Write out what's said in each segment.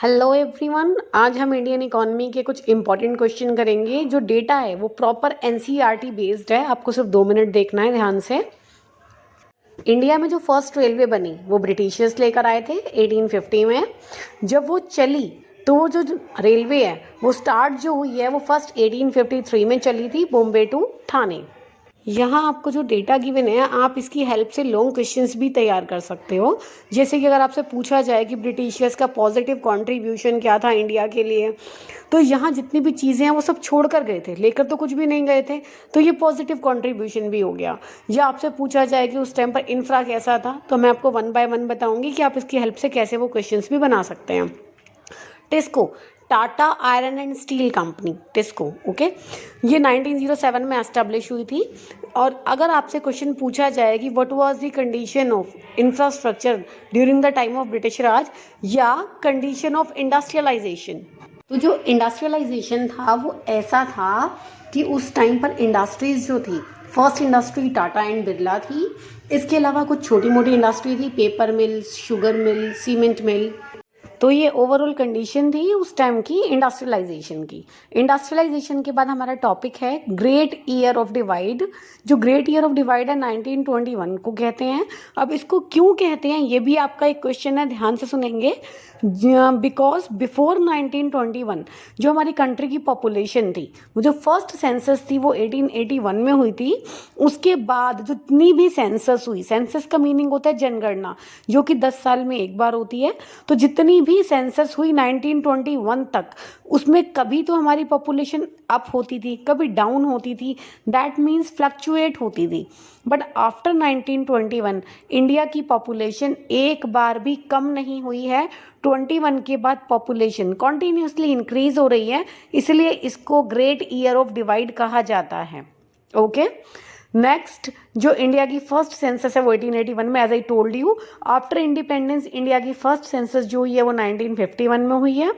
Hello everyone, आज हम Indian economy के कुछ इंपॉर्टेंट क्वेश्चन करेंगे। जो डेटा है वो प्रॉपर एनसीईआरटी बेस्ड है। आपको सिर्फ 2 मिनट देखना है ध्यान से। इंडिया में जो फर्स्ट रेलवे बनी वो ब्रिटिशर्स लेकर आए थे 1850 में। जब वो चली तो वो जो रेलवे है वो स्टार्ट जो हुई है वो फर्स्ट 1853 में चली थी, बॉम्बे टू ठाणे। यहाँ आपको जो डेटा गिवन है आप इसकी हेल्प से लॉन्ग क्वेश्चंस भी तैयार कर सकते हो। जैसे कि अगर आपसे पूछा जाए कि ब्रिटिशर्स का पॉजिटिव कंट्रीब्यूशन क्या था इंडिया के लिए, तो यहाँ जितनी भी चीज़ें हैं वो सब छोड़ कर गए थे, लेकर तो कुछ भी नहीं गए थे, तो ये पॉजिटिव कंट्रीब्यूशन भी हो गया। या आपसे पूछा जाए कि उस टाइम पर इंफ्रा कैसा था, तो मैं आपको 1 बाय 1 बताऊंगी कि आप इसकी हेल्प से कैसे वो क्वेश्चंस भी बना सकते हैं। TISCO, Tata iron and steel company, TISCO, okay, ये 1907 में एस्टेब्लिश हुई थी। और अगर आपसे क्वेश्चन पूछा जाए कि what was the condition of infrastructure during the time of British Raj या कंडीशन ऑफ इंडस्ट्रियलाइजेशन, तो जो इंडस्ट्रियलाइजेशन था वो ऐसा था कि उस टाइम पर इंडस्ट्रीज जो थी, first industry Tata and Birla थी। इसके अलावा कुछ छोटी मोटी इंडस्ट्री थी, paper mills, sugar mill, cement mill. तो ये ओवरऑल कंडीशन थी उस टाइम की इंडस्ट्रियलाइजेशन की। इंडस्ट्रियलाइजेशन के बाद हमारा टॉपिक है ग्रेट ईयर ऑफ डिवाइड। जो ग्रेट ईयर ऑफ डिवाइड है 1921 को कहते हैं। अब इसको क्यों कहते हैं ये भी आपका एक क्वेश्चन है, ध्यान से सुनेंगे। बिकॉज बिफोर 1921 जो हमारी कंट्री की पॉपुलेशन थी, वो जो फर्स्ट सेंसस थी वो 1881 में हुई थी। उसके बाद जितनी भी सेंसस हुई, सेंसस का मीनिंग होता है जनगणना, जो कि 10 साल में एक बार होती है। तो जितनी भी सेंसस हुई 1921 तक, उसमें कभी तो हमारी पॉपुलेशन अप होती थी, कभी डाउन होती थी, दैट मीन्स फ्लक्चुएट होती थी। बट आफ्टर 1921 इंडिया की पॉपुलेशन एक बार भी कम नहीं हुई है। 21 के बाद पॉपुलेशन कॉन्टिन्यूसली इंक्रीज हो रही है, इसलिए इसको ग्रेट ईयर ऑफ डिवाइड कहा जाता है। ओके, नेक्स्ट जो इंडिया की फर्स्ट सेंसस है वो 1881 में, as I told you. After independence India की फर्स्ट सेंसस जो हुई है वो 1951 में हुई है।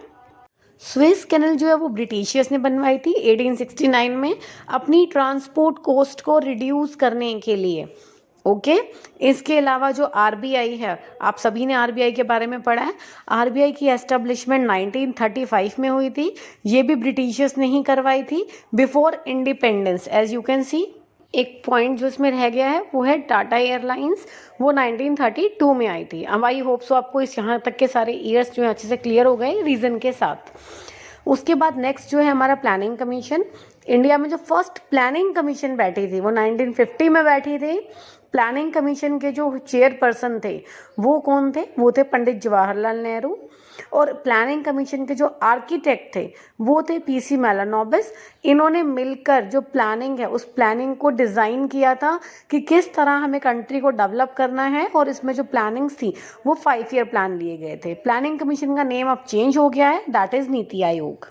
स्विस कैनल जो है वो ब्रिटिशियर्स ने बनवाई थी 1869 में, अपनी ट्रांसपोर्ट कॉस्ट को रिड्यूस करने के लिए। ओके, इसके अलावा जो आरबीआई है, आप सभी ने आरबीआई के बारे में पढ़ा है। आरबीआई की एस्टेब्लिशमेंट 1935 में हुई थी। ये भी ब्रिटिशर्स ने ही करवाई थी before independence. As you can see, एक पॉइंट जो इसमें रह गया है वो है टाटा एयरलाइंस, वो 1932 में आई थी। अब आई होप सो आपको इस यहाँ तक के सारे ईयर्स जो है अच्छे से क्लियर हो गए रीज़न के साथ। उसके बाद नेक्स्ट जो है हमारा प्लानिंग कमीशन। इंडिया में जो फर्स्ट प्लानिंग कमीशन बैठी थी वो 1950 में बैठी थी। प्लानिंग कमीशन के जो चेयरपर्सन थे वो कौन थे? वो थे पंडित जवाहरलाल नेहरू। और प्लानिंग कमीशन के जो आर्किटेक्ट थे वो थे पीसी मेलानोबिस। इन्होंने मिलकर जो प्लानिंग है उस प्लानिंग को डिज़ाइन किया था कि किस तरह हमें कंट्री को डेवलप करना है, और इसमें जो प्लानिंग्स थी वो 5 ईयर प्लान लिए गए थे। प्लानिंग कमीशन का नेम अब चेंज हो गया है, दैट इज़ नीति आयोग।